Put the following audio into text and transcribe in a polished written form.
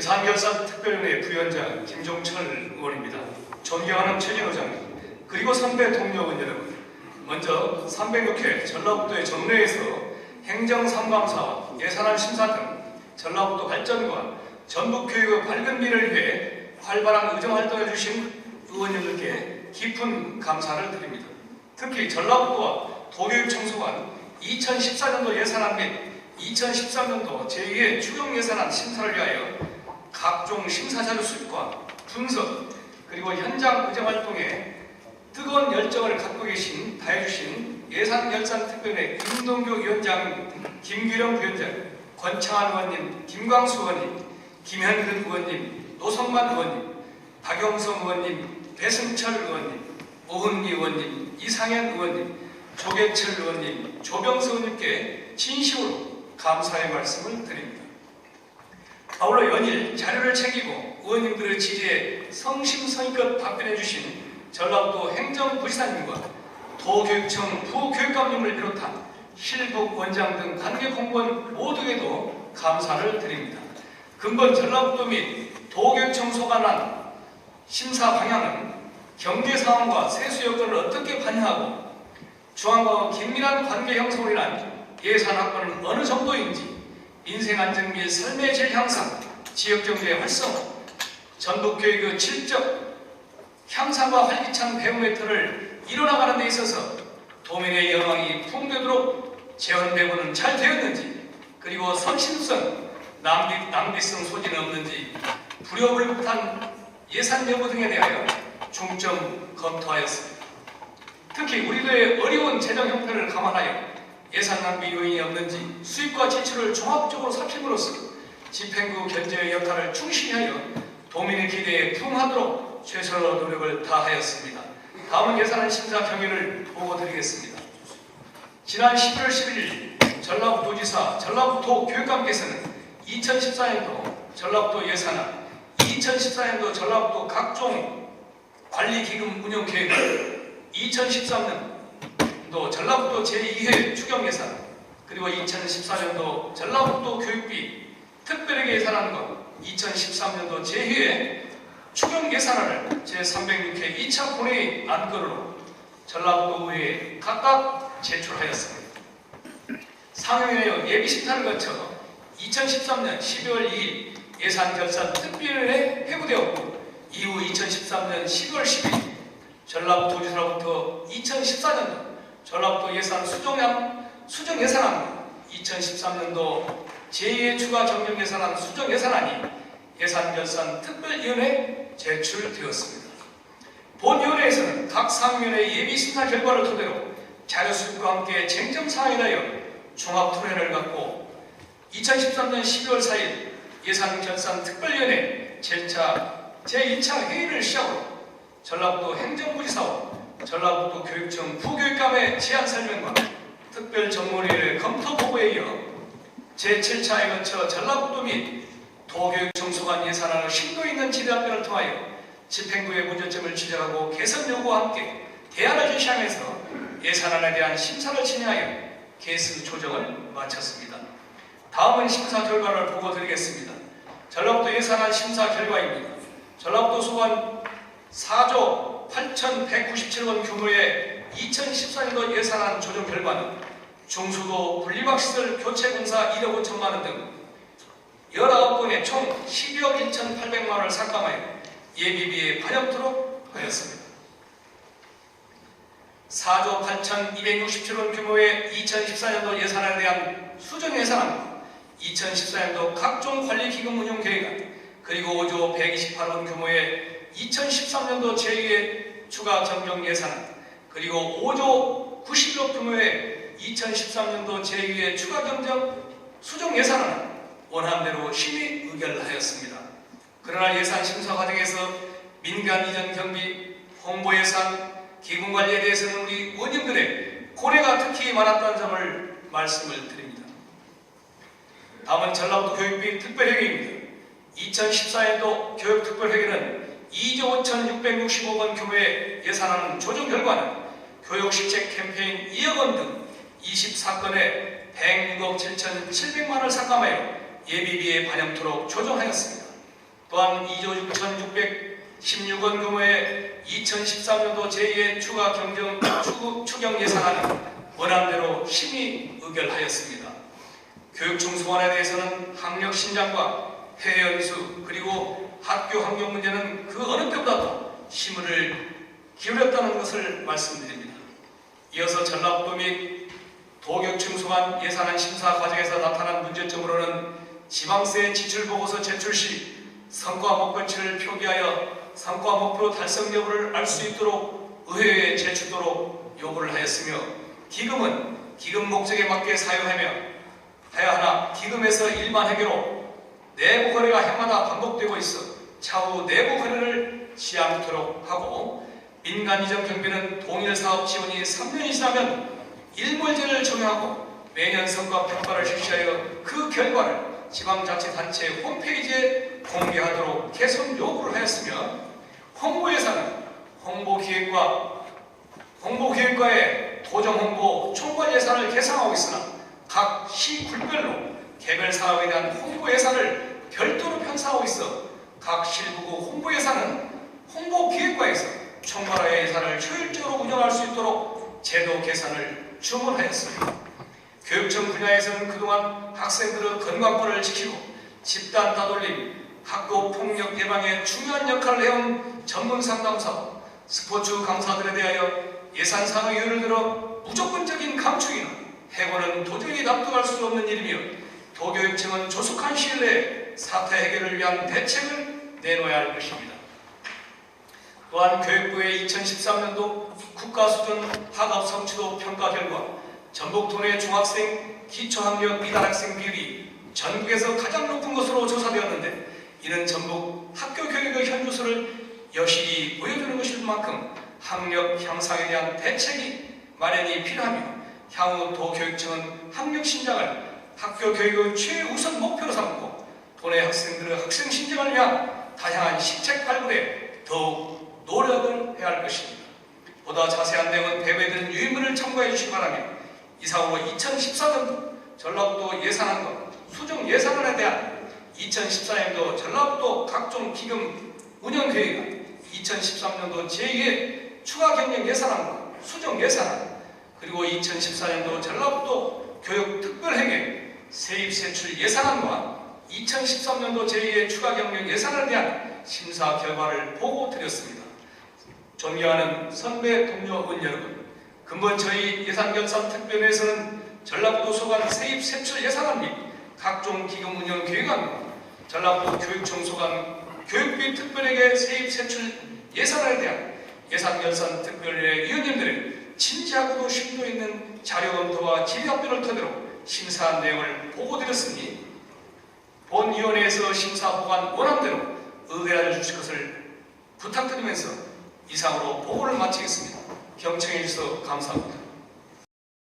예산결산특별위원회 부위원장 김종철 의원입니다. 존경하는 최진 의장님, 그리고 선배 동료 의원 여러분, 먼저 306회 전라북도의 정례에서 행정상감사와 예산안 심사 등 전라북도 발전과 전북교육의 밝은 미래를 위해 활발한 의정활동해 주신 의원님들께 깊은 감사를 드립니다. 특히 전라북도와 도교육청소관 2014년도 예산안 및 2013년도 제2회 추경예산안 심사를 위하여 각종 심사자료 수립과 분석, 그리고 현장 의정활동에 뜨거운 열정을 갖고 다해주신 예산결산특별위원회 김동규 위원장, 김규령 부위원장, 권창환 의원님, 김광수 의원님, 김현근 의원님, 노성만 의원님, 박영성 의원님, 배승철 의원님, 오은미 의원님, 이상현 의원님, 조계철 의원님, 조병수 의원님께 진심으로 감사의 말씀을 드립니다. 아울러 연일 자료를 챙기고 의원님들의 지지에 성심성의껏 답변해 주신 전라북도 행정부지사님과 도교육청 부교육감님을 비롯한 실북 원장 등 관계 공무원 모두에도 감사를 드립니다. 근본 전라북도 및 도교육청소 관한 심사 방향은 경제 상황과 세수 여건을 어떻게 반영하고 중앙과 긴밀한 관계 형성을 위한 예산 확보는 어느 정도인지, 인생 안정 및 삶의 질 향상, 지역경제 활성화, 전북교육의 질적 향상과 활기찬 배움의 틀을 이뤄나가는 데 있어서 도민의 영광이 풍부하도록 재원 배분은 잘 되었는지, 그리고 선심성, 낭비성 소지는 없는지, 불효불급한 예산 여부 등에 대하여 중점 검토하였습니다. 특히 우리도의 어려운 재정 형편을 감안하여 예산 낭비 요인이 없는지 수입과 지출을 종합적으로 살핌으로써 집행부 견제의 역할을 충실히 하여 도민의 기대에 부응하도록 최선의 노력을 다하였습니다. 다음은 예산안 심사 경위를 보고드리겠습니다. 지난 11월 11일 전라북도지사, 전라북도 교육감께서는 2014년도 전라북도 예산안, 2014년도 전라북도 각종 관리기금 운영계획을, 2013년도 전라북도 제2회 추경예산, 그리고 2014년도 전라북도 교육비 특별회계 예산안과 2013년도 제2회 추경예산안을 제306회 2차 본회의 안건으로 전라북도 의회에 각각 제출하였습니다. 상임위원회 예비심사를 거쳐 2013년 12월 2일 예산결산특별위원회에 회부되었고, 이후 2013년 12월 10일 전라북도지사로부터 2014년도 전라북도 예산 수정예산안과 2013년도 제2회 추가 경정예산안 수정예산안이 예산결산특별위원회에 제출되었습니다. 본위원회에서는 각 상임위원회 예비심사 결과를 토대로 자료수집과 함께 쟁점사항에 대하여 종합토론회를 갖고 2013년 12월 4일 예산결산특별위원회 제2차 회의를 시작으로 전라북도 행정부지사와 전라북도 교육청 부교육감의 제안 설명과 특별정무회의를 검토 보고에 이어 제7차에 거쳐 전라북도 및 도교육청소관 예산안의 심도 있는 질의답변을 통하여 집행부의 문제점을 지적하고 개선 요구와 함께 대안을 제시하면서 예산안에 대한 심사를 진행하여 개수 조정을 마쳤습니다. 다음은 심사 결과를 보고드리겠습니다. 전라북도 예산안 심사 결과입니다. 전라북도 소관 4조 8,197원 규모의 2014년도 예산안 조정 결과는 중수도 분리박시설 교체공사 1억 5천만 원 등 19건에 총 12억 1,800만 원을 삭감하여 예비비에 반영토록 하였습니다. 4조 8,267원 규모의 2014년도 예산안에 대한 수정예산안과 2014년도 각종 관리기금 운용계획안, 그리고 5조 128원 규모의 2013년도 제2회 추가 경정예산안, 그리고 5조 91억 규모의 2013년도 제2회 추가 경정 수정예산안은 원함대로 심의 의결하였습니다. 그러나 예산 심사 과정에서 민간 이전 경비, 홍보 예산, 기금 관리에 대해서는 우리 의원님들의 고뇌가 특히 많았다는 점을 말씀을 드립니다. 다음은 전라북도 교육비 특별회계입니다. 2014년도 교육특별회계는 2조 5,665억 원 규모의 예산안 조정 결과는 교육실책 캠페인 2억 원 등 24건에 106억 7,700만 원을 삭감하여 예비비에 반영토록 조정하였습니다. 또한 2조 6,616원 규모의 2013년도 제2의 추가 추경 예산안은 원안대로 심의 의결하였습니다. 교육청 소관에 대해서는 학력 신장과 해외 연수 그리고 학교 환경 문제는 그 어느 때보다도 심의를 기울였다는 것을 말씀드립니다. 이어서 전라북도 및 도교육청 소관 예산안 심사 과정에서 나타난 문제점으로는 지방세 지출보고서 제출 시 성과 목표치를 표기하여 성과 목표 달성 여부를 알 수 있도록 의회에 제출토록 요구를 하였으며, 기금은 기금 목적에 맞게 사용하여 하나 기금에서 일반 회계로 내부 거래가 해마다 반복되고 있어 차후 내부 거래를 하지 않도록 하고, 민간 이전 경비는 동일 사업 지원이 3년이 지나면 일몰제를 적용하고 매년 성과 평가를 실시하여 그 결과를 지방자치단체 홈페이지에 공개하도록 개선 요구를 하였으며, 홍보예산은 홍보기획과의 도정홍보 총괄 예산을 계상하고 있으나 각 시군별로 개별 사업에 대한 홍보 예산을 별도로 편성하고 있어 각 실부구 홍보 예산은 홍보기획과에서 총괄하여 예산을 효율적으로 운영할 수 있도록 제도 개선을 주문하였습니다. 교육청 분야에서는 그동안 학생들의 건강권을 지키고 집단 따돌림, 학교 폭력 예방에 중요한 역할을 해온 전문 상담사, 스포츠 강사들에 대하여 예산상의 이유를 들어 무조건적인 감축이나 해고는 도저히 납득할 수 없는 일이며, 도교육청은 조속한 시일 내에 사태 해결을 위한 대책을 내놓아야 할 것입니다. 또한 교육부의 2013년도 국가수준 학업 성취도 평가 결과 전북 도내 중학생 기초학력 미달 학생 비율이 전국에서 가장 높은 것으로 조사되었는데, 이는 전북 학교 교육의 현주소를 여실히 보여주는 것일 만큼 학력 향상에 대한 대책이 마련이 필요하며, 향후 도교육청은 학력 신장을 학교 교육의 최우선 목표로 삼고 도내 학생들의 학생 신장을 위한 다양한 시책 발굴에 더욱 노력을 해야 할 것입니다. 보다 자세한 내용은 배배된 유인물을 참고해 주시기 바라며, 이상으로 2014년도 전라북도 예산안과 수정 예산안에 대한 2014년도 전라북도 각종 기금 운영 계획안, 2013년도 제2의 추가 경영 예산안과 수정 예산안, 그리고 2014년도 전라북도 교육 특별회계 세입 세출 예산안과 2013년도 제2의 추가 경영 예산에 대한 심사 결과를 보고 드렸습니다. 존경하는 선배 동료 의원 여러분, 근본 저희 예산결산특별회에서는 전라북도 소관 세입 세출 예산안 및 각종 기금 운영 계획안과 전라북도 교육청 소관 교육비 특별회계 세입 세출 예산안에 대한 예산결산특별회 위원님들의 진지하고도 심도 있는 자료 검토와 질의답변을 토대로 심사한 내용을 보고드렸으니 본위원회에서 심사 보관 원안대로 의뢰해 주실 것을 부탁드리면서 이상으로 보고를 마치겠습니다. 경청해 주셔서 감사합니다.